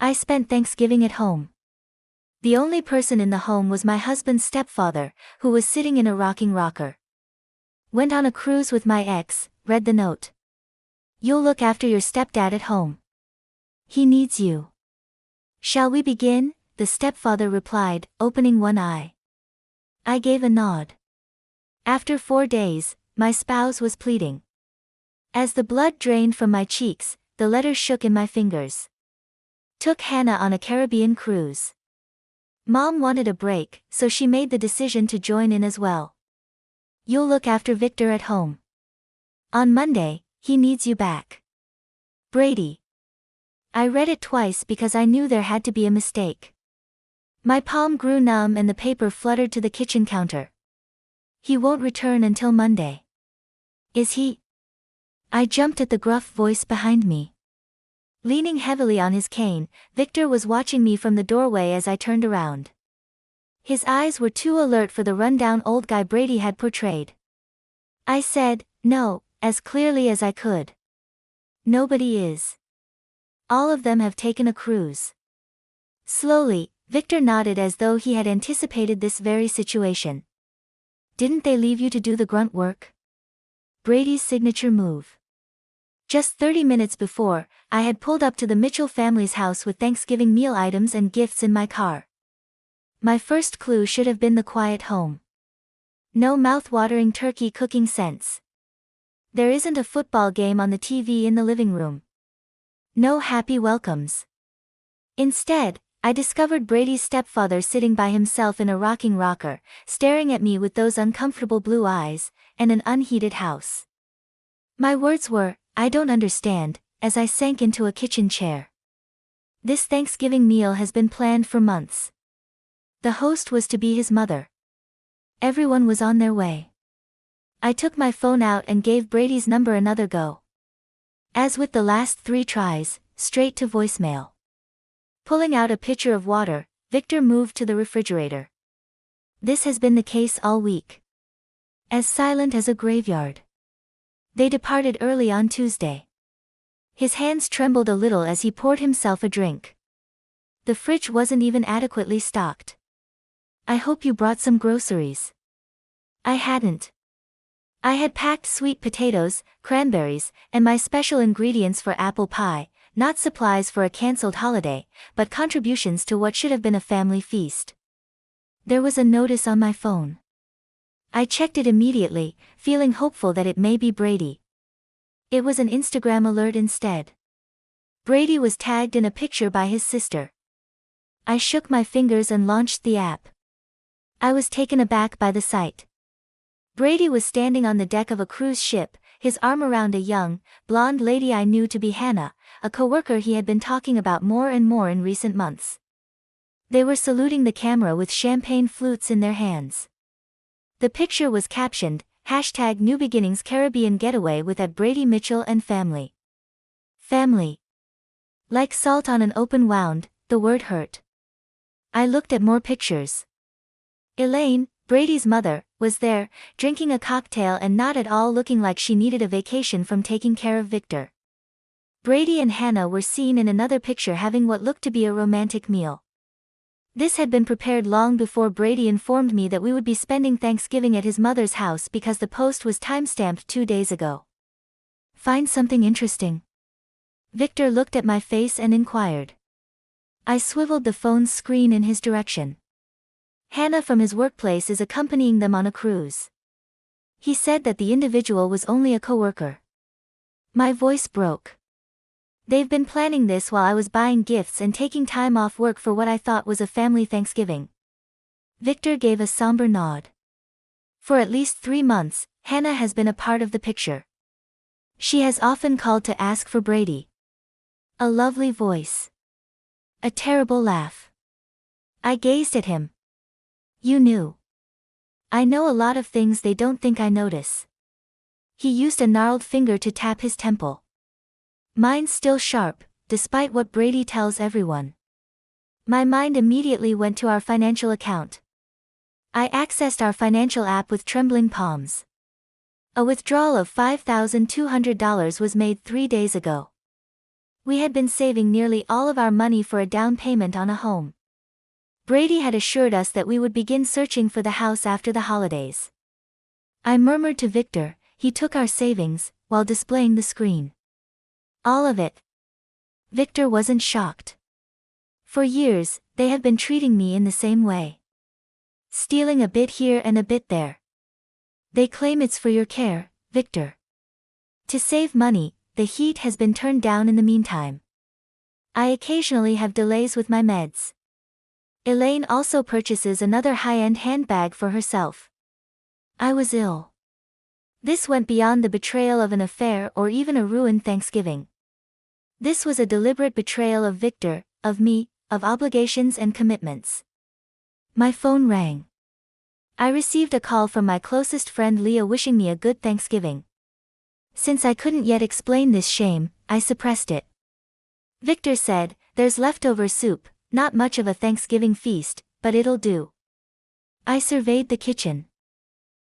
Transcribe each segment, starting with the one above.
I spent Thanksgiving at home. The only person in the home was my husband's stepfather, who was sitting in a rocking rocker. Went on a cruise with my ex, read the note. You'll look after your stepdad at home. He needs you. Shall we begin? The stepfather replied, opening one eye. I gave a nod. After 4 days, my spouse was pleading. As the blood drained from my cheeks, the letters shook in my fingers. Took Hannah on a Caribbean cruise. Mom wanted a break, so she made the decision to join in as well. You'll look after Victor at home. On Monday, he needs you back. Brady. I read it twice because I knew there had to be a mistake. My palm grew numb and the paper fluttered to the kitchen counter. He won't return until Monday. Is he? I jumped at the gruff voice behind me. Leaning heavily on his cane, Victor was watching me from the doorway as I turned around. His eyes were too alert for the rundown old guy Brady had portrayed. I said, no, as clearly as I could. Nobody is. All of them have taken a cruise. Slowly, Victor nodded as though he had anticipated this very situation. Didn't they leave you to do the grunt work? Brady's signature move. Just 30 minutes before, I had pulled up to the Mitchell family's house with Thanksgiving meal items and gifts in my car. My first clue should have been the quiet home. No mouth-watering turkey cooking scents. There isn't a football game on the TV in the living room. No happy welcomes. Instead, I discovered Brady's stepfather sitting by himself in a rocking rocker, staring at me with those uncomfortable blue eyes, and an unheated house. My words were, I don't understand, as I sank into a kitchen chair. This Thanksgiving meal has been planned for months. The host was to be his mother. Everyone was on their way. I took my phone out and gave Brady's number another go. As with the last 3 tries, straight to voicemail. Pulling out a pitcher of water, Victor moved to the refrigerator. This has been the case all week. As silent as a graveyard. They departed early on Tuesday. His hands trembled a little as he poured himself a drink. The fridge wasn't even adequately stocked. I hope you brought some groceries. I hadn't. I had packed sweet potatoes, cranberries, and my special ingredients for apple pie, not supplies for a cancelled holiday, but contributions to what should have been a family feast. There was a notice on my phone. I checked it immediately, feeling hopeful that it may be Brady. It was an Instagram alert instead. Brady was tagged in a picture by his sister. I shook my fingers and launched the app. I was taken aback by the sight. Brady was standing on the deck of a cruise ship, his arm around a young, blonde lady I knew to be Hannah, a coworker he had been talking about more and more in recent months. They were saluting the camera with champagne flutes in their hands. The picture was captioned, #NewBeginnings Caribbean Getaway with at Brady Mitchell and family. Family. Like salt on an open wound, the word hurt. I looked at more pictures. Elaine, Brady's mother, was there, drinking a cocktail and not at all looking like she needed a vacation from taking care of Victor. Brady and Hannah were seen in another picture having what looked to be a romantic meal. This had been prepared long before Brady informed me that we would be spending Thanksgiving at his mother's house because the post was timestamped 2 days ago. Find something interesting? Victor looked at my face and inquired. I swiveled the phone's screen in his direction. Hannah from his workplace is accompanying them on a cruise. He said that the individual was only a coworker. My voice broke. They've been planning this while I was buying gifts and taking time off work for what I thought was a family Thanksgiving. Victor gave a somber nod. For at least 3 months, Hannah has been a part of the picture. She has often called to ask for Brady. A lovely voice. A terrible laugh. I gazed at him. You knew. I know a lot of things they don't think I notice. He used a gnarled finger to tap his temple. Mine's still sharp, despite what Brady tells everyone. My mind immediately went to our financial account. I accessed our financial app with trembling palms. A withdrawal of $5,200 was made 3 days ago. We had been saving nearly all of our money for a down payment on a home. Brady had assured us that we would begin searching for the house after the holidays. I murmured to Victor. He took our savings, while displaying the screen. All of it. Victor wasn't shocked. For years, they have been treating me in the same way. Stealing a bit here and a bit there. They claim it's for your care, Victor. To save money, the heat has been turned down in the meantime. I occasionally have delays with my meds. Elaine also purchases another high-end handbag for herself. I was ill. This went beyond the betrayal of an affair or even a ruined Thanksgiving. This was a deliberate betrayal of Victor, of me, of obligations and commitments. My phone rang. I received a call from my closest friend Leah wishing me a good Thanksgiving. Since I couldn't yet explain this shame, I suppressed it. Victor said, "There's leftover soup, not much of a Thanksgiving feast, but it'll do." I surveyed the kitchen.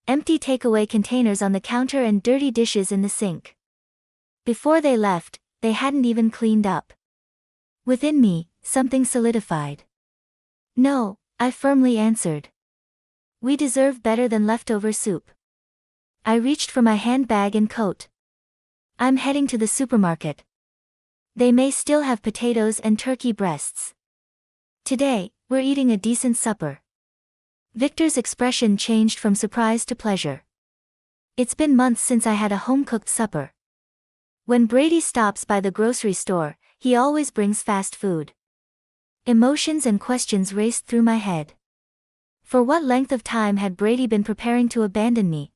Empty takeaway containers on the counter and dirty dishes in the sink. Before they left, they hadn't even cleaned up. Within me, something solidified. No, I firmly answered. We deserve better than leftover soup. I reached for my handbag and coat. I'm heading to the supermarket. They may still have potatoes and turkey breasts. Today, we're eating a decent supper. Victor's expression changed from surprise to pleasure. It's been months since I had a home-cooked supper. When Brady stops by the grocery store, he always brings fast food. Emotions and questions raced through my head. For what length of time had Brady been preparing to abandon me?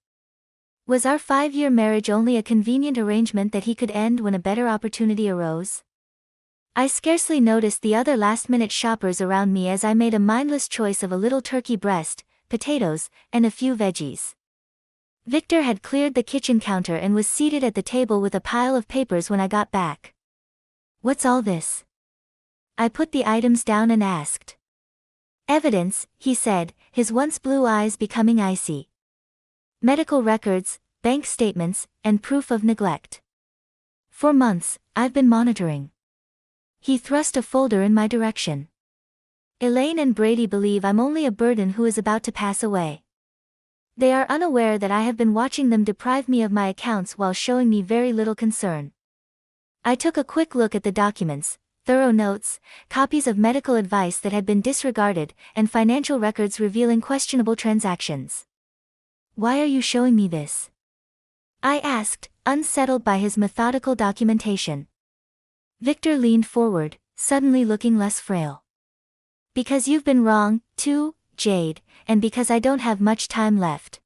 Was our 5-year marriage only a convenient arrangement that he could end when a better opportunity arose? I scarcely noticed the other last-minute shoppers around me as I made a mindless choice of a little turkey breast, potatoes, and a few veggies. Victor had cleared the kitchen counter and was seated at the table with a pile of papers when I got back. "What's all this?" I put the items down and asked. "Evidence," he said, his once blue eyes becoming icy. "Medical records, bank statements, and proof of neglect. For months, I've been monitoring." He thrust a folder in my direction. "Elaine and Brady believe I'm only a burden who is about to pass away. They are unaware that I have been watching them deprive me of my accounts while showing me very little concern." I took a quick look at the documents, thorough notes, copies of medical advice that had been disregarded, and financial records revealing questionable transactions. "Why are you showing me this?" I asked, unsettled by his methodical documentation. Victor leaned forward, suddenly looking less frail. "Because you've been wrong, too, Jade, and because I don't have much time left."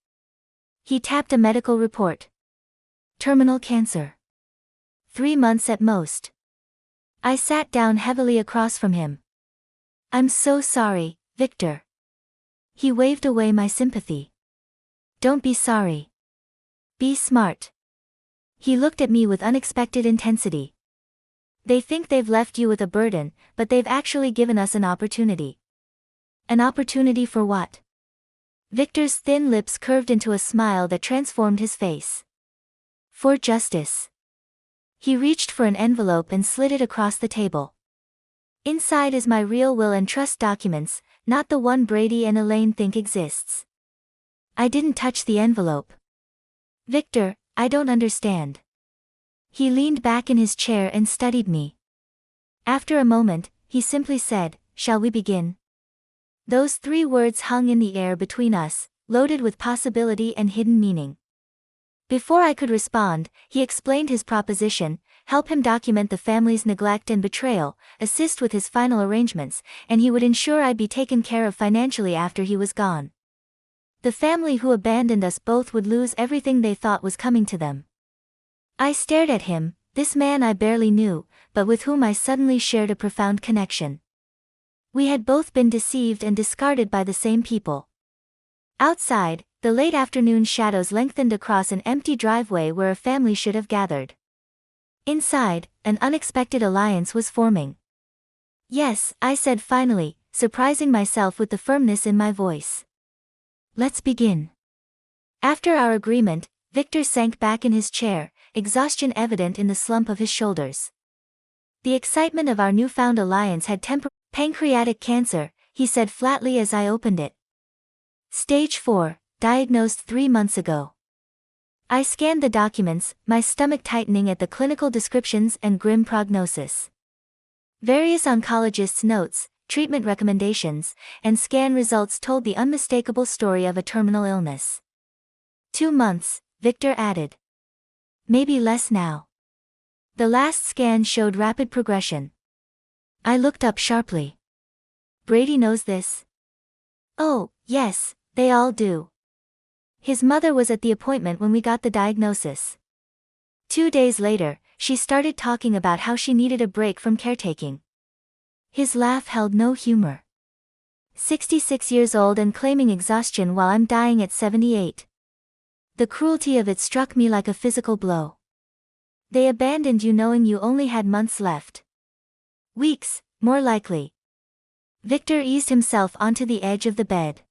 He tapped a medical report. "Terminal cancer. 3 months at most." I sat down heavily across from him. "I'm so sorry, Victor." He waved away my sympathy. "Don't be sorry. Be smart." He looked at me with unexpected intensity. "They think they've left you with a burden, but they've actually given us an opportunity." "An opportunity for what?" Victor's thin lips curved into a smile that transformed his face. "For justice." He reached for an envelope and slid it across the table. "Inside is my real will and trust documents, not the one Brady and Elaine think exists." I didn't touch the envelope. "Victor, I don't understand." He leaned back in his chair and studied me. After a moment, he simply said, "Shall we begin?" Those 3 words hung in the air between us, loaded with possibility and hidden meaning. Before I could respond, he explained his proposition: help him document the family's neglect and betrayal, assist with his final arrangements, and he would ensure I'd be taken care of financially after he was gone. The family who abandoned us both would lose everything they thought was coming to them. I stared at him, this man I barely knew, but with whom I suddenly shared a profound connection. We had both been deceived and discarded by the same people. Outside, the late afternoon shadows lengthened across an empty driveway where a family should have gathered. Inside, an unexpected alliance was forming. "Yes," I said finally, surprising myself with the firmness in my voice. "Let's begin." After our agreement, Victor sank back in his chair, exhaustion evident in the slump of his shoulders. The excitement of our newfound alliance had pancreatic cancer, he said flatly as I opened it. Stage 4, diagnosed 3 months ago. I scanned the documents, my stomach tightening at the clinical descriptions and grim prognosis. Various oncologists' notes, treatment recommendations, and scan results told the unmistakable story of a terminal illness. 2 months, Victor added. Maybe less now. The last scan showed rapid progression. I looked up sharply. Brady knows this? Oh, yes, they all do. His mother was at the appointment when we got the diagnosis. 2 days later, she started talking about how she needed a break from caretaking. His laugh held no humor. 66 years old and claiming exhaustion while I'm dying at 78. The cruelty of it struck me like a physical blow. They abandoned you knowing you only had months left. Weeks, more likely. Victor eased himself onto the edge of the bed.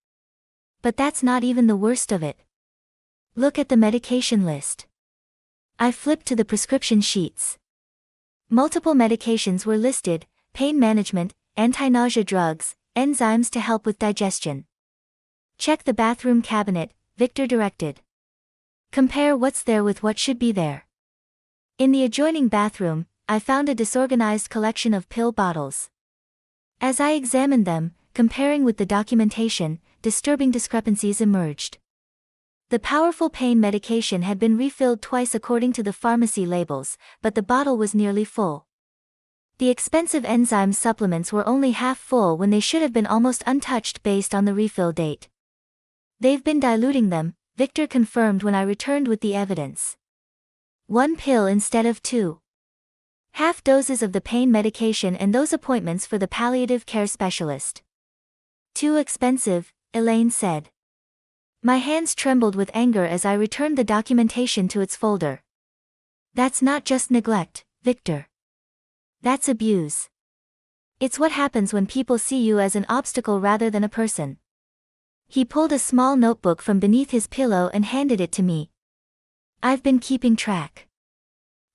But that's not even the worst of it. Look at the medication list. I flipped to the prescription sheets. Multiple medications were listed: pain management, anti-nausea drugs, enzymes to help with digestion. Check the bathroom cabinet, Victor directed. Compare what's there with what should be there. In the adjoining bathroom, I found a disorganized collection of pill bottles. As I examined them, comparing with the documentation, disturbing discrepancies emerged. The powerful pain medication had been refilled twice according to the pharmacy labels, but the bottle was nearly full. The expensive enzyme supplements were only half full when they should have been almost untouched based on the refill date. They've been diluting them, Victor confirmed when I returned with the evidence. 1 pill instead of 2. Half doses of the pain medication and those appointments for the palliative care specialist. Too expensive, Elaine said. My hands trembled with anger as I returned the documentation to its folder. That's not just neglect, Victor. That's abuse. It's what happens when people see you as an obstacle rather than a person. He pulled a small notebook from beneath his pillow and handed it to me. I've been keeping track.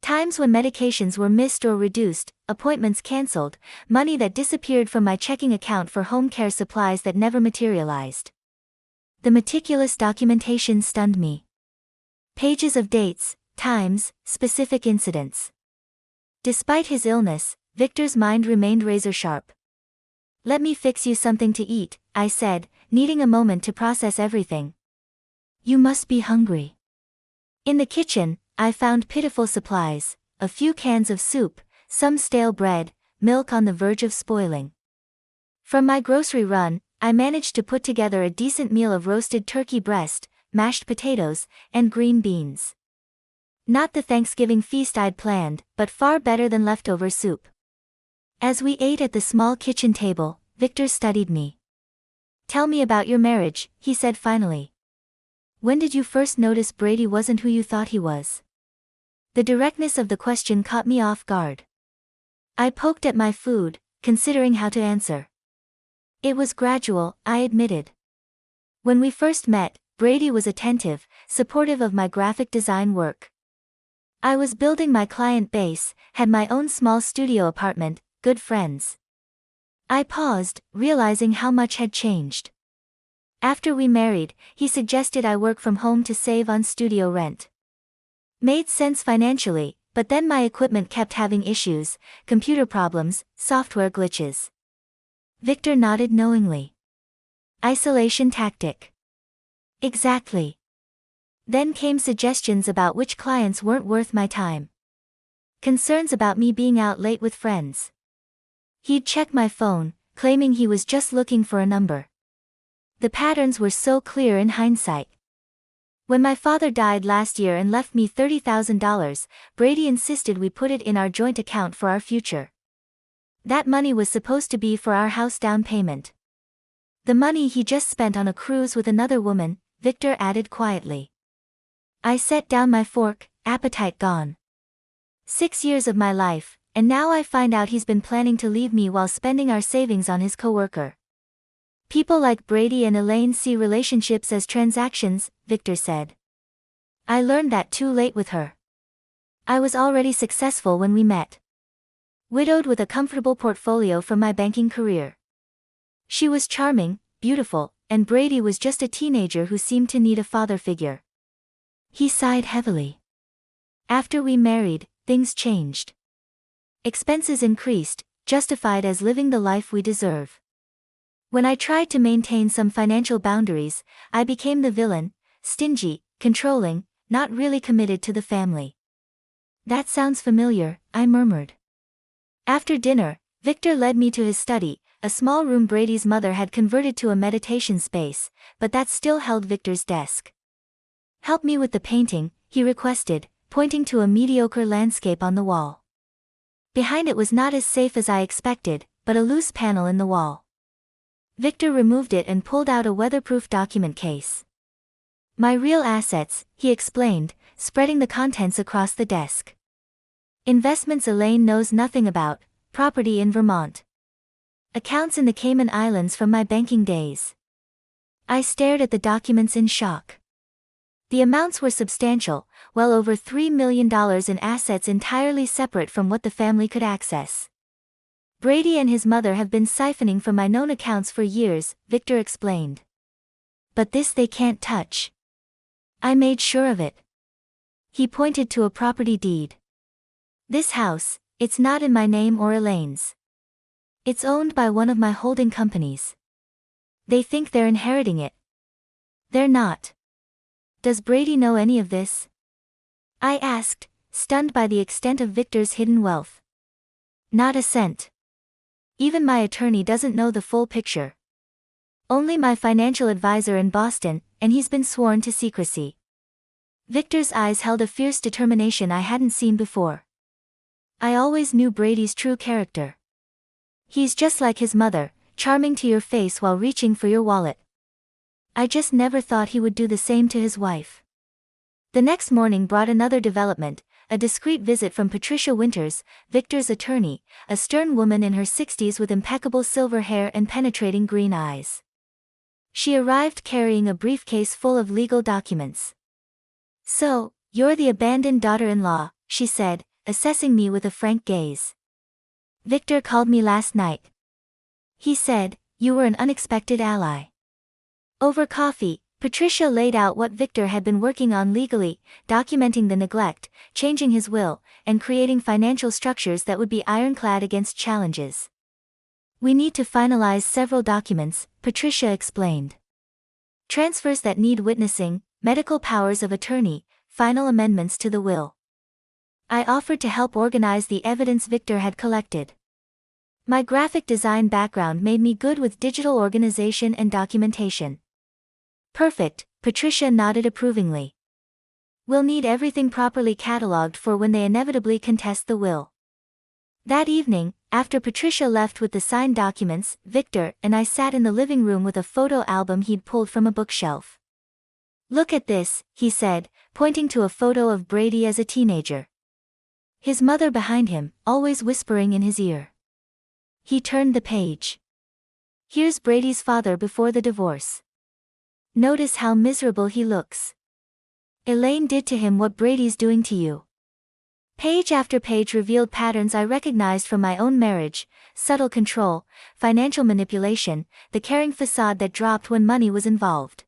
Times when medications were missed or reduced, appointments cancelled, money that disappeared from my checking account for home care supplies that never materialized. The meticulous documentation stunned me. Pages of dates, times, specific incidents. Despite his illness, Victor's mind remained razor-sharp. Let me fix you something to eat, I said, needing a moment to process everything. You must be hungry. In the kitchen, I found pitiful supplies: a few cans of soup, some stale bread, milk on the verge of spoiling. From my grocery run, I managed to put together a decent meal of roasted turkey breast, mashed potatoes, and green beans. Not the Thanksgiving feast I'd planned, but far better than leftover soup. As we ate at the small kitchen table, Victor studied me. Tell me about your marriage, he said finally. When did you first notice Brady wasn't who you thought he was? The directness of the question caught me off guard. I poked at my food, considering how to answer. It was gradual, I admitted. When we first met, Brady was attentive, supportive of my graphic design work. I was building my client base, had my own small studio apartment, good friends. I paused, realizing how much had changed. After we married, he suggested I work from home to save on studio rent. Made sense financially, but then my equipment kept having issues, computer problems, software glitches. Victor nodded knowingly. Isolation tactic. Exactly. Then came suggestions about which clients weren't worth my time. Concerns about me being out late with friends. He'd check my phone, claiming he was just looking for a number. The patterns were so clear in hindsight. When my father died last year and left me $30,000, Brady insisted we put it in our joint account for our future. That money was supposed to be for our house down payment. The money he just spent on a cruise with another woman, Victor added quietly. I set down my fork, appetite gone. 6 years of my life, and now I find out he's been planning to leave me while spending our savings on his coworker. People like Brady and Elaine see relationships as transactions, Victor said. I learned that too late with her. I was already successful when we met. widowed with a comfortable portfolio from my banking career. She was charming, beautiful, and Brady was just a teenager who seemed to need a father figure. He sighed heavily. After we married, things changed. Expenses increased, justified as living the life we deserve. When I tried to maintain some financial boundaries, I became the villain, stingy, controlling, not really committed to the family. That sounds familiar, I murmured. After dinner, Victor led me to his study, a small room Brady's mother had converted to a meditation space, but that still held Victor's desk. "Help me with the painting," he requested, pointing to a mediocre landscape on the wall. Behind it was not as safe as I expected, but a loose panel in the wall. Victor removed it and pulled out a weatherproof document case. "My real assets," he explained, spreading the contents across the desk. "Investments Elaine knows nothing about, property in Vermont. Accounts in the Cayman Islands from my banking days." I stared at the documents in shock. The amounts were substantial, well over $3 million in assets entirely separate from what the family could access. "Brady and his mother have been siphoning from my known accounts for years," Victor explained. "But this they can't touch. I made sure of it." He pointed to a property deed. "This house, it's not in my name or Elaine's. It's owned by one of my holding companies. They think they're inheriting it. They're not." "Does Brady know any of this?" I asked, stunned by the extent of Victor's hidden wealth. "Not a cent. Even my attorney doesn't know the full picture. Only my financial advisor in Boston, and he's been sworn to secrecy." Victor's eyes held a fierce determination I hadn't seen before. "I always knew Brady's true character. He's just like his mother, charming to your face while reaching for your wallet. I just never thought he would do the same to his wife." The next morning brought another development, a discreet visit from Patricia Winters, Victor's attorney, a stern woman in her 60s with impeccable silver hair and penetrating green eyes. She arrived carrying a briefcase full of legal documents. "So, you're the abandoned daughter-in-law," she said, assessing me with a frank gaze. "Victor called me last night. He said, you were an unexpected ally." Over coffee, Patricia laid out what Victor had been working on legally, documenting the neglect, changing his will, and creating financial structures that would be ironclad against challenges. "We need to finalize several documents," Patricia explained. "Transfers that need witnessing, medical powers of attorney, final amendments to the will." I offered to help organize the evidence Victor had collected. My graphic design background made me good with digital organization and documentation. "Perfect," Patricia nodded approvingly. "We'll need everything properly cataloged for when they inevitably contest the will." That evening, after Patricia left with the signed documents, Victor and I sat in the living room with a photo album he'd pulled from a bookshelf. "Look at this," he said, pointing to a photo of Brady as a teenager. His mother behind him, always whispering in his ear. He turned the page. "Here's Brady's father before the divorce. Notice how miserable he looks. Elaine did to him what Brady's doing to you." Page after page revealed patterns I recognized from my own marriage: subtle control, financial manipulation, the caring facade that dropped when money was involved.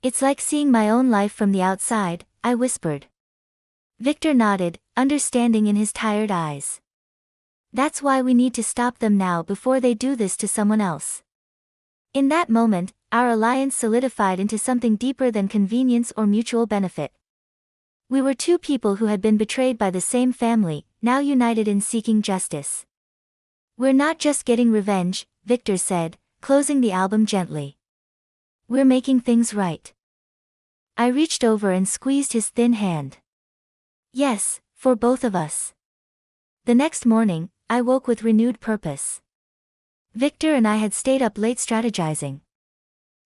"It's like seeing my own life from the outside," I whispered. Victor nodded, understanding in his tired eyes. "That's why we need to stop them now before they do this to someone else." In that moment, our alliance solidified into something deeper than convenience or mutual benefit. We were two people who had been betrayed by the same family, now united in seeking justice. "We're not just getting revenge," Victor said, closing the album gently. "We're making things right." I reached over and squeezed his thin hand. "Yes, for both of us." The next morning, I woke with renewed purpose. Victor and I had stayed up late strategizing.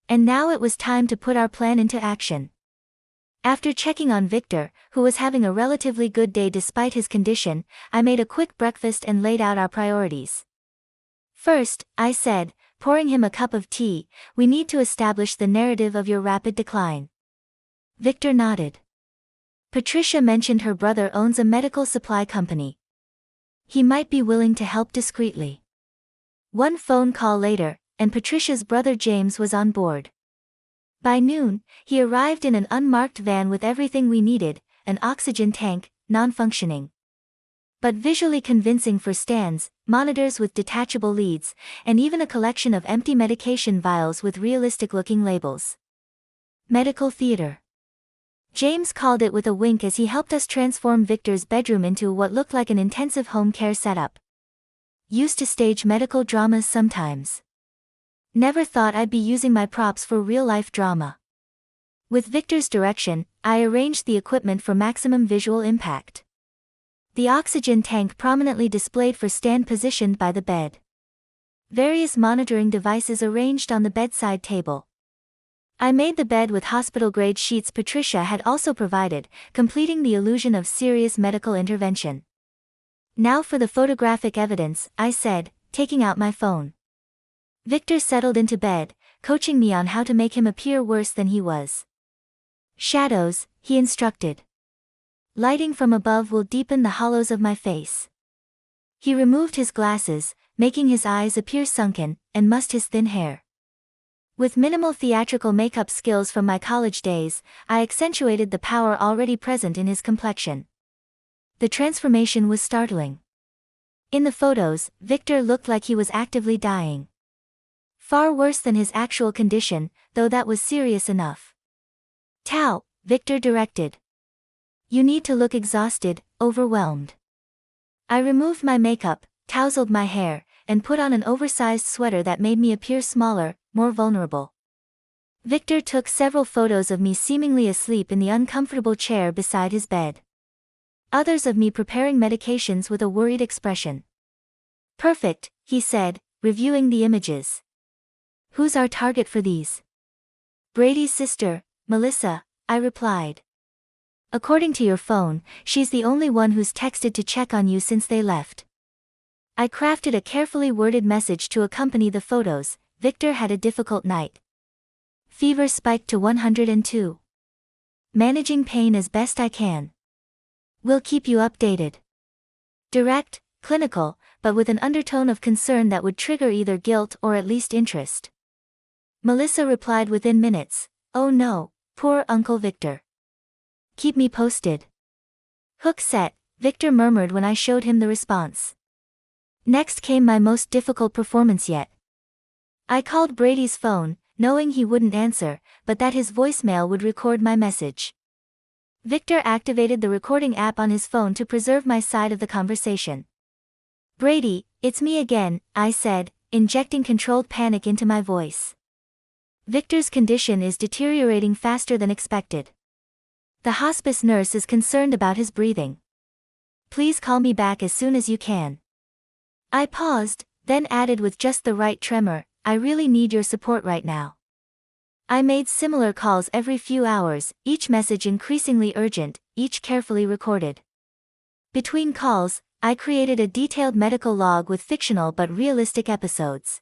And now it was time to put our plan into action. After checking on Victor, who was having a relatively good day despite his condition, I made a quick breakfast and laid out our priorities. "First," I said, pouring him a cup of tea, "we need to establish the narrative of your rapid decline." Victor nodded. Patricia mentioned her brother owns a medical supply company. He might be willing to help discreetly. One phone call later, and Patricia's brother James was on board. By noon, he arrived in an unmarked van with everything we needed, an oxygen tank, non-functioning, but visually convincing for stands, monitors with detachable leads, and even a collection of empty medication vials with realistic-looking labels. Medical theater. James called it with a wink as he helped us transform Victor's bedroom into what looked like an intensive home care setup. Used to stage medical dramas sometimes. Never thought I'd be using my props for real-life drama. With Victor's direction, I arranged the equipment for maximum visual impact. The oxygen tank prominently displayed for stand positioned by the bed. Various monitoring devices arranged on the bedside table. I made the bed with hospital-grade sheets Patricia had also provided, completing the illusion of serious medical intervention. Now for the photographic evidence, I said, taking out my phone. Victor settled into bed, coaching me on how to make him appear worse than he was. Shadows, he instructed. Lighting from above will deepen the hollows of my face. He removed his glasses, making his eyes appear sunken, and mussed his thin hair. With minimal theatrical makeup skills from my college days, I accentuated the power already present in his complexion. The transformation was startling. In the photos, Victor looked like he was actively dying. Far worse than his actual condition, though that was serious enough. "Tao," Victor directed. "You need to look exhausted, overwhelmed." I removed my makeup, tousled my hair, and put on an oversized sweater that made me appear smaller, more vulnerable. Victor took several photos of me seemingly asleep in the uncomfortable chair beside his bed. Others of me preparing medications with a worried expression. "Perfect," he said, reviewing the images. "Who's our target for these?" "Brady's sister, Melissa," I replied. "According to your phone, she's the only one who's texted to check on you since they left." I crafted a carefully worded message to accompany the photos. Victor had a difficult night. Fever spiked to 102. Managing pain as best I can. Will keep you updated. Direct, clinical, but with an undertone of concern that would trigger either guilt or at least interest. Melissa replied within minutes, "Oh no, poor Uncle Victor. Keep me posted." "Hook set," Victor murmured when I showed him the response. Next came my most difficult performance yet. I called Brady's phone, knowing he wouldn't answer, but that his voicemail would record my message. Victor activated the recording app on his phone to preserve my side of the conversation. "Brady, it's me again," I said, injecting controlled panic into my voice. "Victor's condition is deteriorating faster than expected. The hospice nurse is concerned about his breathing. Please call me back as soon as you can." I paused, then added with just the right tremor, "I really need your support right now." I made similar calls every few hours, each message increasingly urgent, each carefully recorded. Between calls, I created a detailed medical log with fictional but realistic episodes.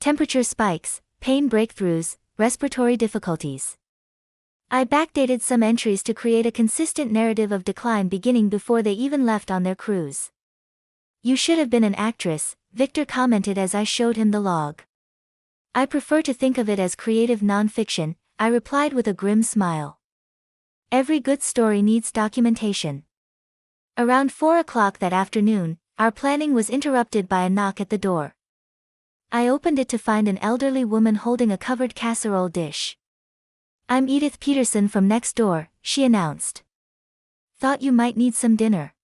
Temperature spikes, pain breakthroughs, respiratory difficulties. I backdated some entries to create a consistent narrative of decline beginning before they even left on their cruise. "You should have been an actress," Victor commented as I showed him the log. "I prefer to think of it as creative non-fiction," I replied with a grim smile. Every good story needs documentation. Around 4 o'clock that afternoon, our planning was interrupted by a knock at the door. I opened it to find an elderly woman holding a covered casserole dish. "I'm Edith Peterson from next door," she announced. "Thought you might need some dinner."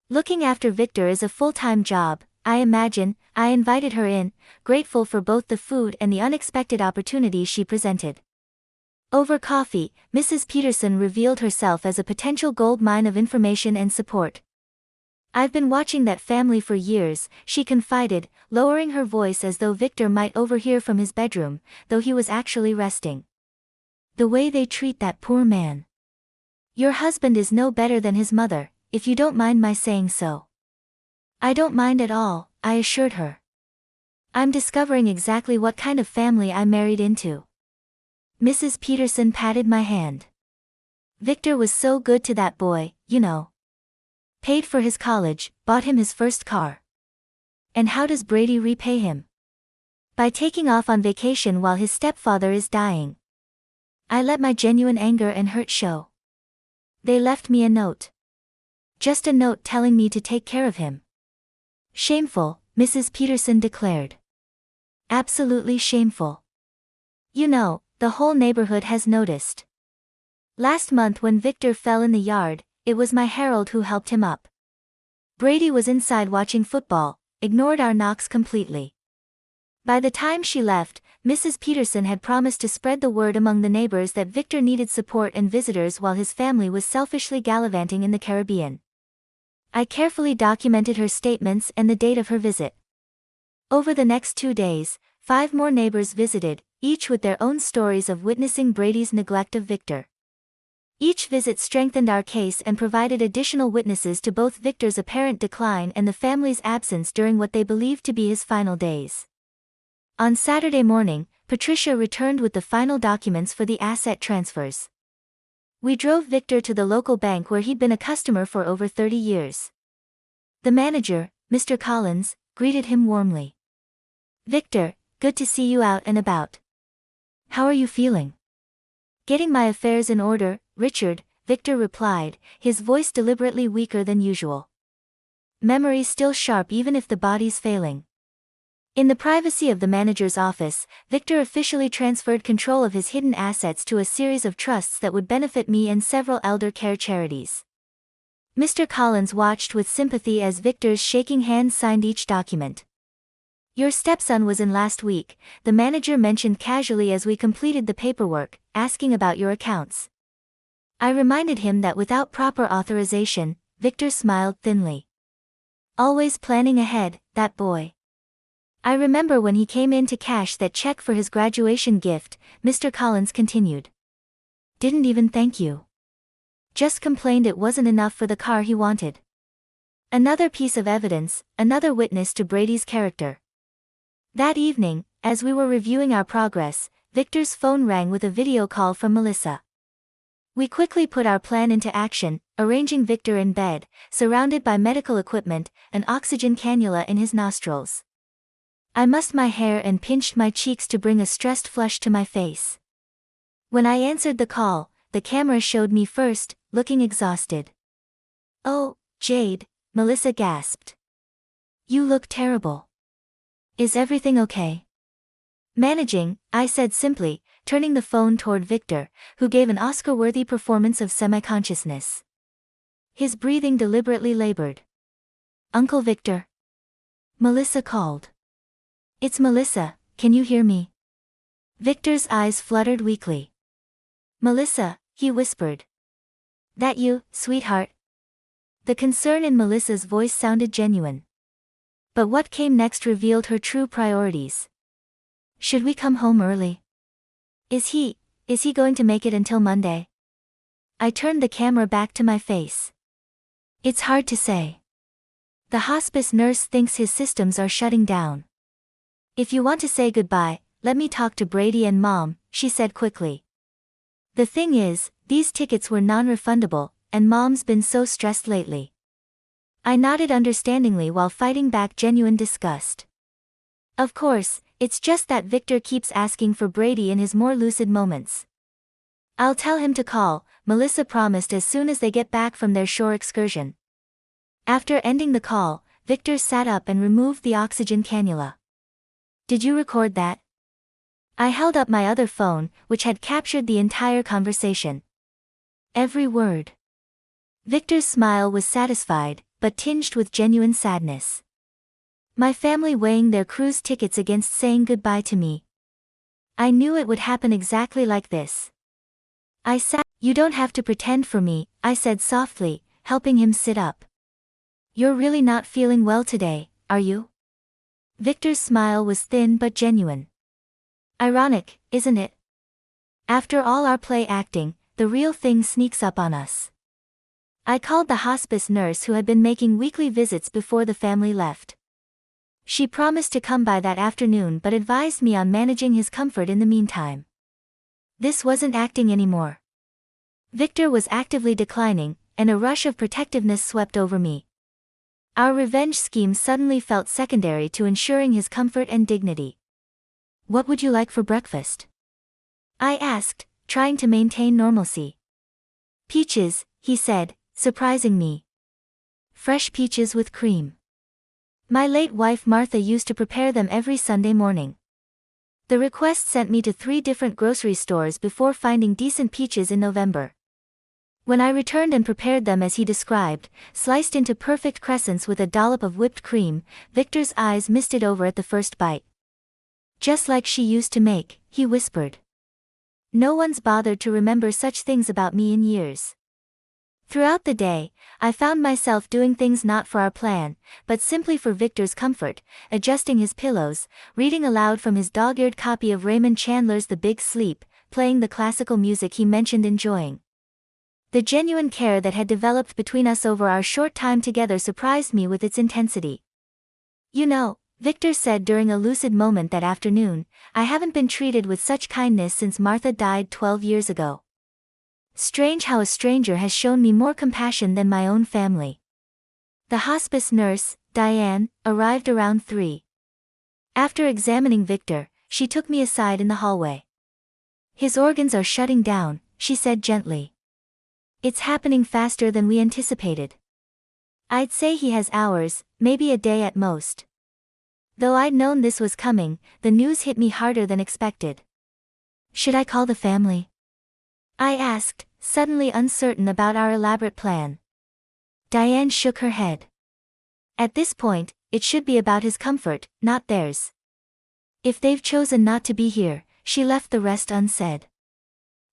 Looking after Victor is a full-time job, I imagine. I invited her in, grateful for both the food and the unexpected opportunity she presented. Over coffee, Mrs. Peterson revealed herself as a potential gold mine of information and support. "I've been watching that family for years," she confided, lowering her voice as though Victor might overhear from his bedroom, though he was actually resting. "The way they treat that poor man. Your husband is no better than his mother, if you don't mind my saying so." "I don't mind at all," I assured her. "I'm discovering exactly what kind of family I married into." Mrs. Peterson patted my hand. "Victor was so good to that boy, you know." paid for his college, bought him his first car. And how does Brady repay him? By taking off on vacation while his stepfather is dying. I let my genuine anger and hurt show. They left me a note. Just a note telling me to take care of him. Shameful, Mrs. Peterson declared. Absolutely shameful. You know, the whole neighborhood has noticed. Last month when Victor fell in the yard, it was my Harold who helped him up. Brady was inside watching football, ignored our knocks completely. By the time she left, Mrs. Peterson had promised to spread the word among the neighbors that Victor needed support and visitors while his family was selfishly gallivanting in the Caribbean. I carefully documented her statements and the date of her visit. Over the next 2 days, 5 more neighbors visited, each with their own stories of witnessing Brady's neglect of Victor. Each visit strengthened our case and provided additional witnesses to both Victor's apparent decline and the family's absence during what they believed to be his final days. On Saturday morning, Patricia returned with the final documents for the asset transfers. We drove Victor to the local bank where he'd been a customer for over 30 years. The manager, Mr. Collins, greeted him warmly. "Victor, good to see you out and about. How are you feeling?" "Getting my affairs in order, Richard," Victor replied, his voice deliberately weaker than usual. "Memory still sharp even if the body's failing." In the privacy of the manager's office, Victor officially transferred control of his hidden assets to a series of trusts that would benefit me and several elder care charities. Mr. Collins watched with sympathy as Victor's shaking hands signed each document. "Your stepson was in last week," the manager mentioned casually as we completed the paperwork, asking about your accounts. I reminded him that without proper authorization, Victor smiled thinly. "Always planning ahead, that boy." "I remember when he came in to cash that check for his graduation gift," Mr. Collins continued. "Didn't even thank you. Just complained it wasn't enough for the car he wanted." Another piece of evidence, another witness to Brady's character. That evening, as we were reviewing our progress, Victor's phone rang with a video call from Melissa. We quickly put our plan into action, arranging Victor in bed, surrounded by medical equipment, an oxygen cannula in his nostrils. I mussed my hair and pinched my cheeks to bring a stressed flush to my face. When I answered the call, the camera showed me first, looking exhausted. "Oh, Jade," Melissa gasped. "You look terrible. Is everything okay?" "Managing," I said simply, turning the phone toward Victor, who gave an Oscar-worthy performance of semi-consciousness. His breathing deliberately labored. "Uncle Victor?" Melissa called. "It's Melissa, can you hear me?" Victor's eyes fluttered weakly. "Melissa," he whispered. "That you, sweetheart?" The concern in Melissa's voice sounded genuine. But what came next revealed her true priorities. "Should we come home early? Is he going to make it until Monday?" I turned the camera back to my face. "It's hard to say. The hospice nurse thinks his systems are shutting down. If you want to say goodbye, let me talk to Brady and Mom," she said quickly. "The thing is, these tickets were non-refundable, and Mom's been so stressed lately." I nodded understandingly while fighting back genuine disgust. "Of course, it's just that Victor keeps asking for Brady in his more lucid moments." "I'll tell him to call," Melissa promised as soon as they get back from their shore excursion. After ending the call, Victor sat up and removed the oxygen cannula. "Did you record that?" I held up my other phone, which had captured the entire conversation. "Every word." Victor's smile was satisfied, but tinged with genuine sadness. My family weighing their cruise tickets against saying goodbye to me. I knew it would happen exactly like this. I sat. "You don't have to pretend for me," I said softly, helping him sit up. "You're really not feeling well today, are you?" Victor's smile was thin but genuine. Ironic, isn't it? After all our play acting, the real thing sneaks up on us. I called the hospice nurse who had been making weekly visits before the family left. She promised to come by that afternoon but advised me on managing his comfort in the meantime. This wasn't acting anymore. Victor was actively declining, and a rush of protectiveness swept over me. Our revenge scheme suddenly felt secondary to ensuring his comfort and dignity. "What would you like for breakfast?" I asked, trying to maintain normalcy. "Peaches," he said, surprising me. "Fresh peaches with cream. My late wife Martha used to prepare them every Sunday morning." The request sent me to 3 different grocery stores before finding decent peaches in November. When I returned and prepared them as he described, sliced into perfect crescents with a dollop of whipped cream, Victor's eyes misted over at the first bite. "Just like she used to make," he whispered. "No one's bothered to remember such things about me in years." Throughout the day, I found myself doing things not for our plan, but simply for Victor's comfort, adjusting his pillows, reading aloud from his dog-eared copy of Raymond Chandler's The Big Sleep, playing the classical music he mentioned enjoying. The genuine care that had developed between us over our short time together surprised me with its intensity. "You know," Victor said during a lucid moment that afternoon, "I haven't been treated with such kindness since Martha died 12 years ago. Strange how a stranger has shown me more compassion than my own family." The hospice nurse, Diane, arrived around 3. After examining Victor, she took me aside in the hallway. "His organs are shutting down," she said gently. "It's happening faster than we anticipated. I'd say he has hours, maybe a day at most." Though I'd known this was coming, the news hit me harder than expected. "Should I call the family?" I asked, suddenly uncertain about our elaborate plan. Diane shook her head. "At this point, it should be about his comfort, not theirs. If they've chosen not to be here," she left the rest unsaid.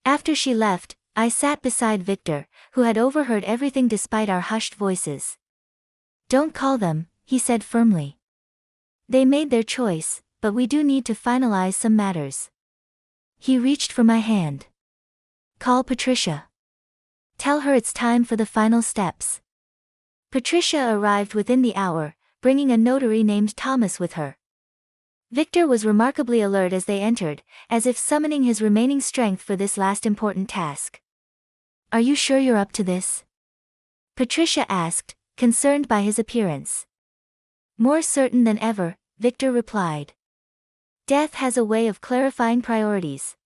After she left, I sat beside Victor, who had overheard everything despite our hushed voices. "Don't call them," he said firmly. "They made their choice, but we do need to finalize some matters." He reached for my hand. "Call Patricia. Tell her it's time for the final steps." Patricia arrived within the hour, bringing a notary named Thomas with her. Victor was remarkably alert as they entered, as if summoning his remaining strength for this last important task. "Are you sure you're up to this?" Patricia asked, concerned by his appearance. "More certain than ever," Victor replied. "Death has a way of clarifying priorities."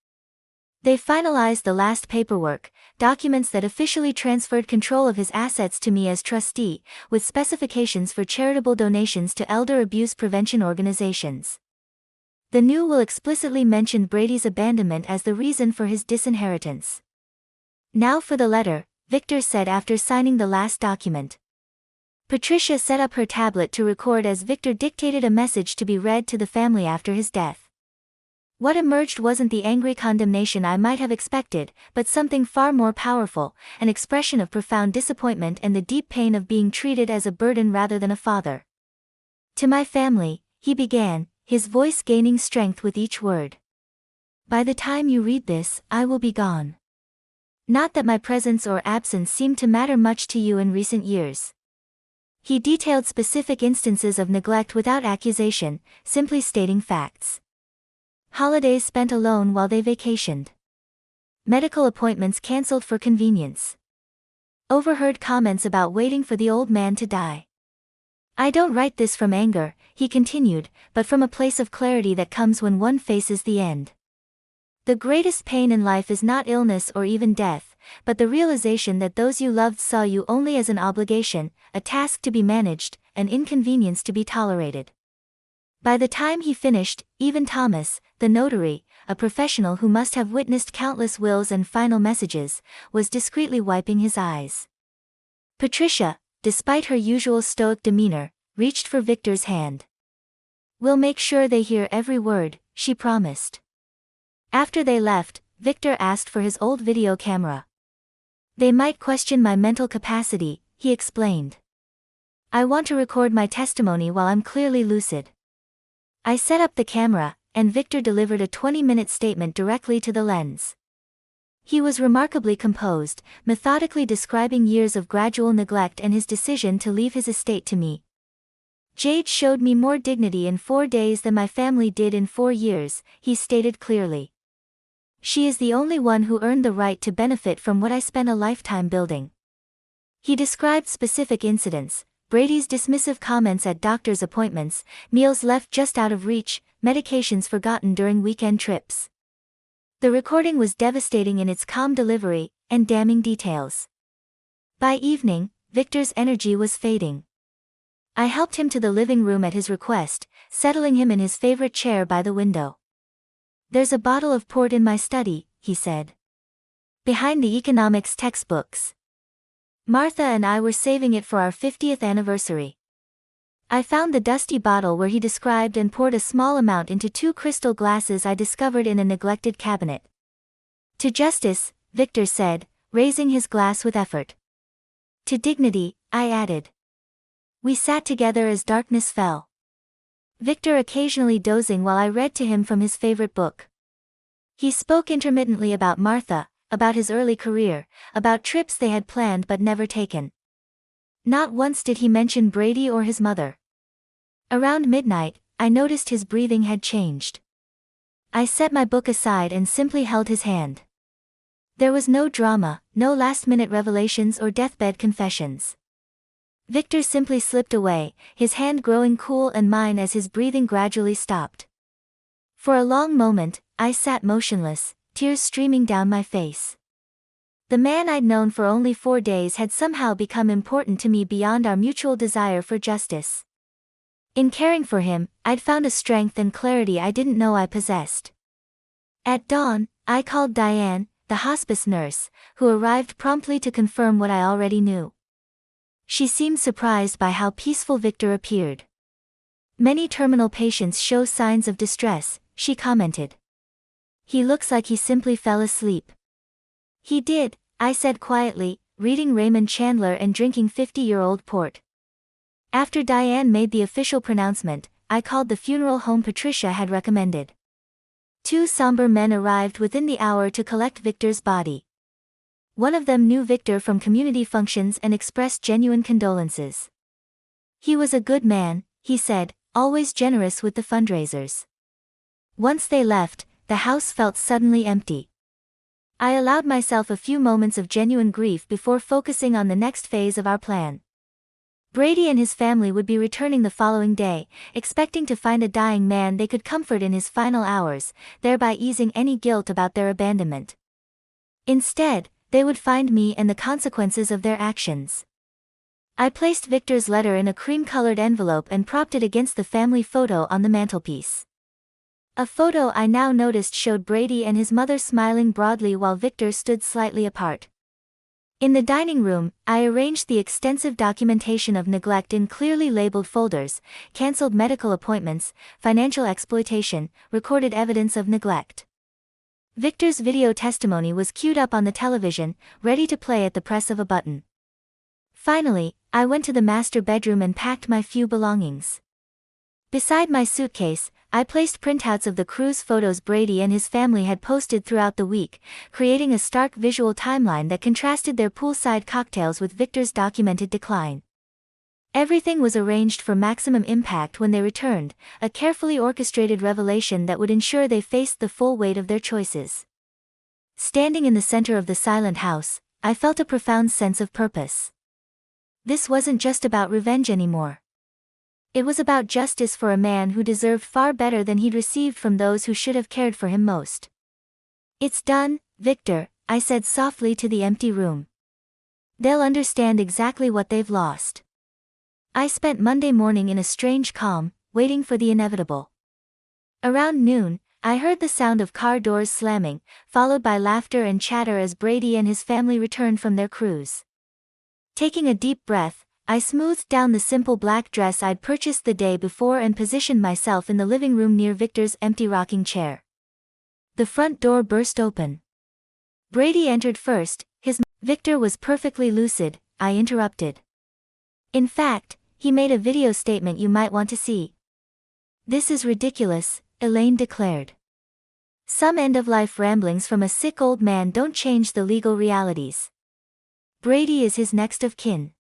They finalized the last paperwork, documents that officially transferred control of his assets to me as trustee, with specifications for charitable donations to elder abuse prevention organizations. The new will explicitly mentioned Brady's abandonment as the reason for his disinheritance. "Now for the letter," Victor said after signing the last document. Patricia set up her tablet to record as Victor dictated a message to be read to the family after his death. What emerged wasn't the angry condemnation I might have expected, but something far more powerful, an expression of profound disappointment and the deep pain of being treated as a burden rather than a father. "To my family," he began, his voice gaining strength with each word. "By the time you read this, I will be gone. Not that my presence or absence seemed to matter much to you in recent years." He detailed specific instances of neglect without accusation, simply stating facts. Holidays spent alone while they vacationed. Medical appointments cancelled for convenience. Overheard comments about waiting for the old man to die. "I don't write this from anger," he continued, "but from a place of clarity that comes when one faces the end. The greatest pain in life is not illness or even death, but the realization that those you loved saw you only as an obligation, a task to be managed, an inconvenience to be tolerated." By the time he finished, even Thomas, the notary, a professional who must have witnessed countless wills and final messages, was discreetly wiping his eyes. Patricia, despite her usual stoic demeanor, reached for Victor's hand. "We'll make sure they hear every word," she promised. After they left, Victor asked for his old video camera. "They might question my mental capacity," he explained. "I want to record my testimony while I'm clearly lucid." I set up the camera, and Victor delivered a 20-minute statement directly to the lens. He was remarkably composed, methodically describing years of gradual neglect and his decision to leave his estate to me. "Jade showed me more dignity in 4 days than my family did in 4 years, he stated clearly. "She is the only one who earned the right to benefit from what I spent a lifetime building." He described specific incidents: Brady's dismissive comments at doctor's appointments, meals left just out of reach, medications forgotten during weekend trips. The recording was devastating in its calm delivery and damning details. By evening, Victor's energy was fading. I helped him to the living room at his request, settling him in his favorite chair by the window. "There's a bottle of port in my study," he said. "Behind the economics textbooks. Martha and I were saving it for our 50th anniversary." I found the dusty bottle where he described and poured a small amount into 2 crystal glasses I discovered in a neglected cabinet. "To justice," Victor said, raising his glass with effort. "To dignity," I added. We sat together as darkness fell. Victor occasionally dozing while I read to him from his favorite book. He spoke intermittently about Martha, about his early career, about trips they had planned but never taken. Not once did he mention Brady or his mother. Around midnight, I noticed his breathing had changed. I set my book aside and simply held his hand. There was no drama, no last-minute revelations or deathbed confessions. Victor simply slipped away, his hand growing cool and mine as his breathing gradually stopped. For a long moment, I sat motionless, tears streaming down my face. The man I'd known for only 4 days had somehow become important to me beyond our mutual desire for justice. In caring for him, I'd found a strength and clarity I didn't know I possessed. At dawn, I called Diane, the hospice nurse, who arrived promptly to confirm what I already knew. She seemed surprised by how peaceful Victor appeared. "Many terminal patients show signs of distress," she commented. "He looks like he simply fell asleep." "He did," I said quietly, reading Raymond Chandler and drinking 50-year-old port. After Diane made the official pronouncement, I called the funeral home Patricia had recommended. 2 somber men arrived within the hour to collect Victor's body. One of them knew Victor from community functions and expressed genuine condolences. "He was a good man," he said, "always generous with the fundraisers." Once they left, the house felt suddenly empty. I allowed myself a few moments of genuine grief before focusing on the next phase of our plan. Brady and his family would be returning the following day, expecting to find a dying man they could comfort in his final hours, thereby easing any guilt about their abandonment. Instead, they would find me and the consequences of their actions. I placed Victor's letter in a cream-colored envelope and propped it against the family photo on the mantelpiece. A photo I now noticed showed Brady and his mother smiling broadly while Victor stood slightly apart. In the dining room, I arranged the extensive documentation of neglect in clearly labeled folders: cancelled medical appointments, financial exploitation, recorded evidence of neglect. Victor's video testimony was queued up on the television, ready to play at the press of a button. Finally, I went to the master bedroom and packed my few belongings. Beside my suitcase, I placed printouts of the cruise photos Brady and his family had posted throughout the week, creating a stark visual timeline that contrasted their poolside cocktails with Victor's documented decline. Everything was arranged for maximum impact when they returned, a carefully orchestrated revelation that would ensure they faced the full weight of their choices. Standing in the center of the silent house, I felt a profound sense of purpose. This wasn't just about revenge anymore. It was about justice for a man who deserved far better than he'd received from those who should have cared for him most. "It's done, Victor," I said softly to the empty room. "They'll understand exactly what they've lost." I spent Monday morning in a strange calm, waiting for the inevitable. Around noon, I heard the sound of car doors slamming, followed by laughter and chatter as Brady and his family returned from their cruise. Taking a deep breath, I smoothed down the simple black dress I'd purchased the day before and positioned myself in the living room near Victor's empty rocking chair. The front door burst open. Brady entered first. Victor was perfectly lucid, I interrupted. "In fact, he made a video statement you might want to see." "This is ridiculous," Elaine declared. "Some end-of-life ramblings from a sick old man don't change the legal realities. Brady is his next of kin."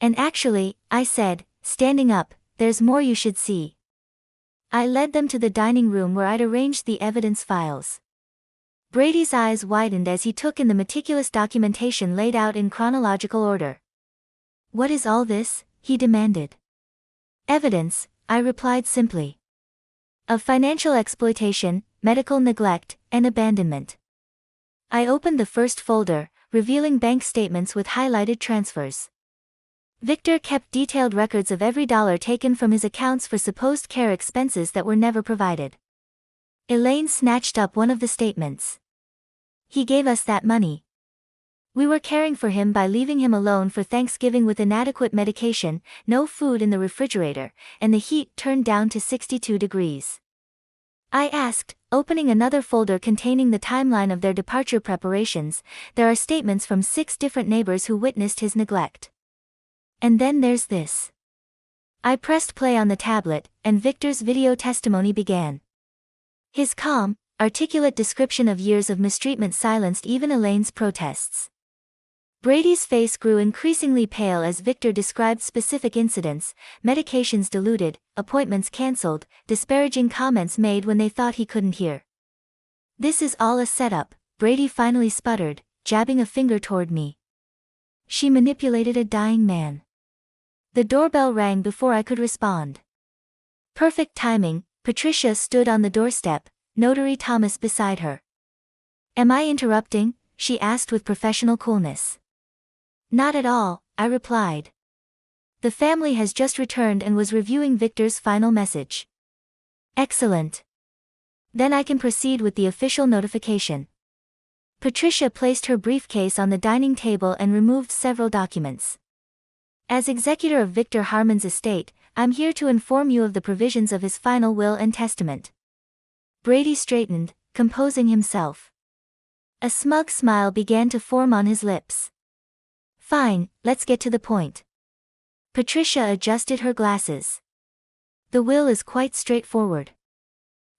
"And actually," I said, standing up, "there's more you should see." I led them to the dining room where I'd arranged the evidence files. Brady's eyes widened as he took in the meticulous documentation laid out in chronological order. What is all this? He demanded. Evidence, I replied simply. Of financial exploitation, medical neglect, and abandonment. I opened the first folder, revealing bank statements with highlighted transfers. Victor kept detailed records of every dollar taken from his accounts for supposed care expenses that were never provided. Elaine snatched up one of the statements. He gave us that money. We were caring for him by leaving him alone for Thanksgiving with inadequate medication, no food in the refrigerator, and the heat turned down to 62 degrees. I asked, opening another folder containing the timeline of their departure preparations. There are statements from 6 different neighbors who witnessed his neglect. And then there's this. I pressed play on the tablet, and Victor's video testimony began. His calm, articulate description of years of mistreatment silenced even Elaine's protests. Brady's face grew increasingly pale as Victor described specific incidents: medications diluted, appointments cancelled, disparaging comments made when they thought he couldn't hear. This is all a setup, Brady finally sputtered, jabbing a finger toward me. She manipulated a dying man. The doorbell rang before I could respond. Perfect timing, Patricia stood on the doorstep, Notary Thomas beside her. Am I interrupting? She asked with professional coolness. Not at all, I replied. The family has just returned and was reviewing Victor's final message. Excellent. Then I can proceed with the official notification. Patricia placed her briefcase on the dining table and removed several documents. As executor of Victor Harmon's estate, I'm here to inform you of the provisions of his final will and testament. Brady straightened, composing himself. A smug smile began to form on his lips. Fine, let's get to the point. Patricia adjusted her glasses. The will is quite straightforward.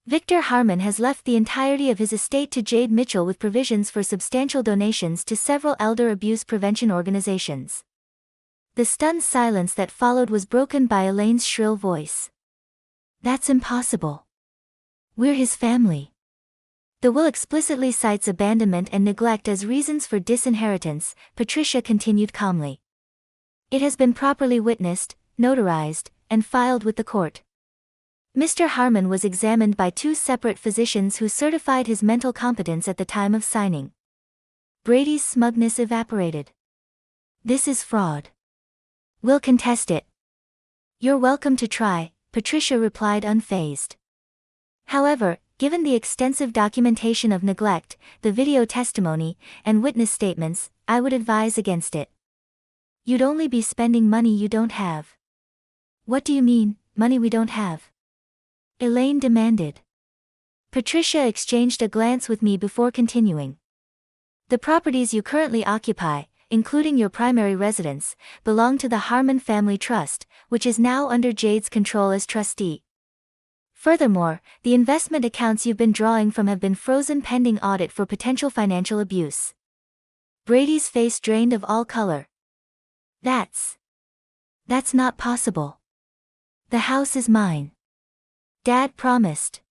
Victor Harmon has left the entirety of his estate to Jade Mitchell with provisions for substantial donations to several elder abuse prevention organizations. The stunned silence that followed was broken by Elaine's shrill voice. That's impossible. We're his family. The will explicitly cites abandonment and neglect as reasons for disinheritance, Patricia continued calmly. It has been properly witnessed, notarized, and filed with the court. Mr. Harmon was examined by 2 separate physicians who certified his mental competence at the time of signing. Brady's smugness evaporated. This is fraud. We'll contest it. You're welcome to try, Patricia replied unfazed. However, given the extensive documentation of neglect, the video testimony, and witness statements, I would advise against it. You'd only be spending money you don't have. What do you mean, money we don't have? Elaine demanded. Patricia exchanged a glance with me before continuing. The properties you currently occupy, including your primary residence, belong to the Harmon Family Trust, which is now under Jade's control as trustee. Furthermore, the investment accounts you've been drawing from have been frozen pending audit for potential financial abuse. Brady's face drained of all color. That's not possible. The house is mine. Dad promised.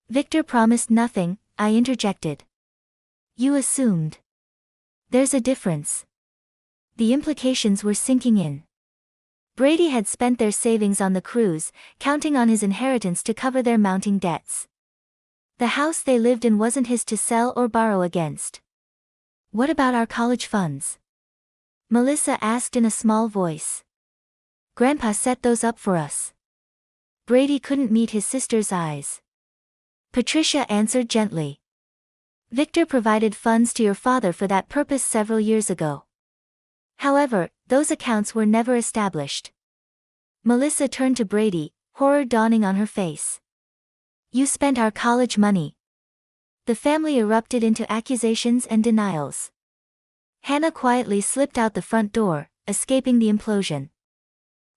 Victor promised nothing, I interjected. You assumed. There's a difference. The implications were sinking in. Brady had spent their savings on the cruise, counting on his inheritance to cover their mounting debts. The house they lived in wasn't his to sell or borrow against. What about our college funds? Melissa asked in a small voice. Grandpa set those up for us. Brady couldn't meet his sister's eyes. Patricia answered gently. Victor provided funds to your father for that purpose several years ago. However, those accounts were never established. Melissa turned to Brady, horror dawning on her face. You spent our college money. The family erupted into accusations and denials. Hannah quietly slipped out the front door, escaping the implosion.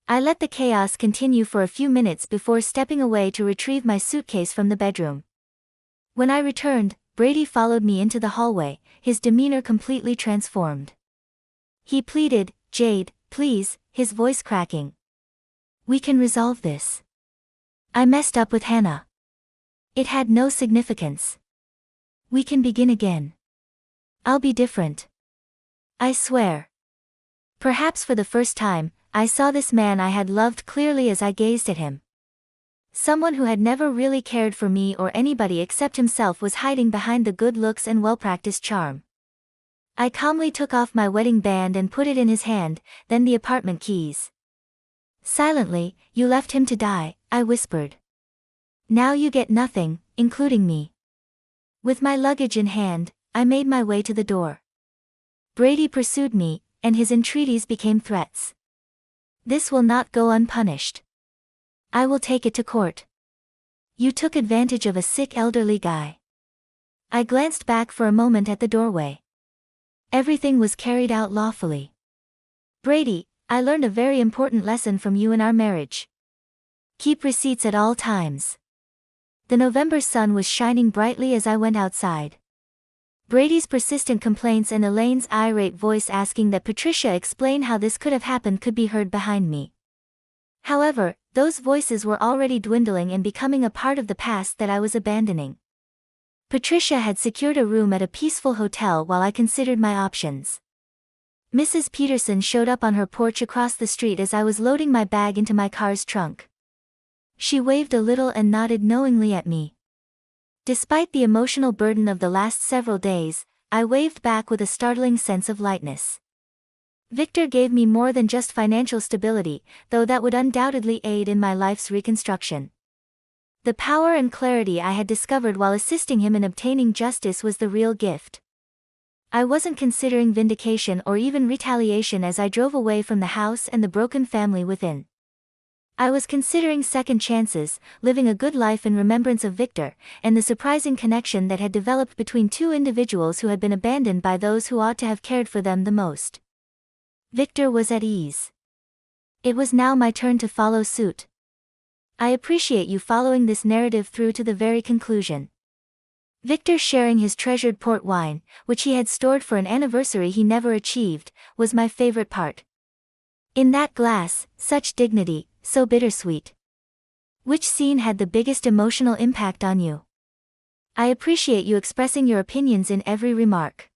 I let the chaos continue for a few minutes before stepping away to retrieve my suitcase from the bedroom. When I returned, Brady followed me into the hallway, his demeanor completely transformed. He pleaded, Jade, please, his voice cracking. We can resolve this. I messed up with Hannah. It had no significance. We can begin again. I'll be different. I swear. Perhaps for the first time, I saw this man I had loved clearly as I gazed at him. Someone who had never really cared for me or anybody except himself was hiding behind the good looks and well-practiced charm. I calmly took off my wedding band and put it in his hand, then the apartment keys. Silently, "You left him to die," I whispered. "Now you get nothing, including me." With my luggage in hand, I made my way to the door. Brady pursued me, and his entreaties became threats. "This will not go unpunished. I will take it to court. You took advantage of a sick elderly guy." I glanced back for a moment at the doorway. Everything was carried out lawfully. "Brady, I learned a very important lesson from you in our marriage. Keep receipts at all times." The November sun was shining brightly as I went outside. Brady's persistent complaints and Elaine's irate voice asking that Patricia explain how this could have happened could be heard behind me. However, those voices were already dwindling and becoming a part of the past that I was abandoning. Patricia had secured a room at a peaceful hotel while I considered my options. Mrs. Peterson showed up on her porch across the street as I was loading my bag into my car's trunk. She waved a little and nodded knowingly at me. Despite the emotional burden of the last several days, I waved back with a startling sense of lightness. Victor gave me more than just financial stability, though that would undoubtedly aid in my life's reconstruction. The power and clarity I had discovered while assisting him in obtaining justice was the real gift. I wasn't considering vindication or even retaliation as I drove away from the house and the broken family within. I was considering second chances, living a good life in remembrance of Victor, and the surprising connection that had developed between two individuals who had been abandoned by those who ought to have cared for them the most. Victor was at ease. It was now my turn to follow suit. I appreciate you following this narrative through to the very conclusion. Victor sharing his treasured port wine, which he had stored for an anniversary he never achieved, was my favorite part. In that glass, such dignity, so bittersweet. Which scene had the biggest emotional impact on you? I appreciate you expressing your opinions in every remark.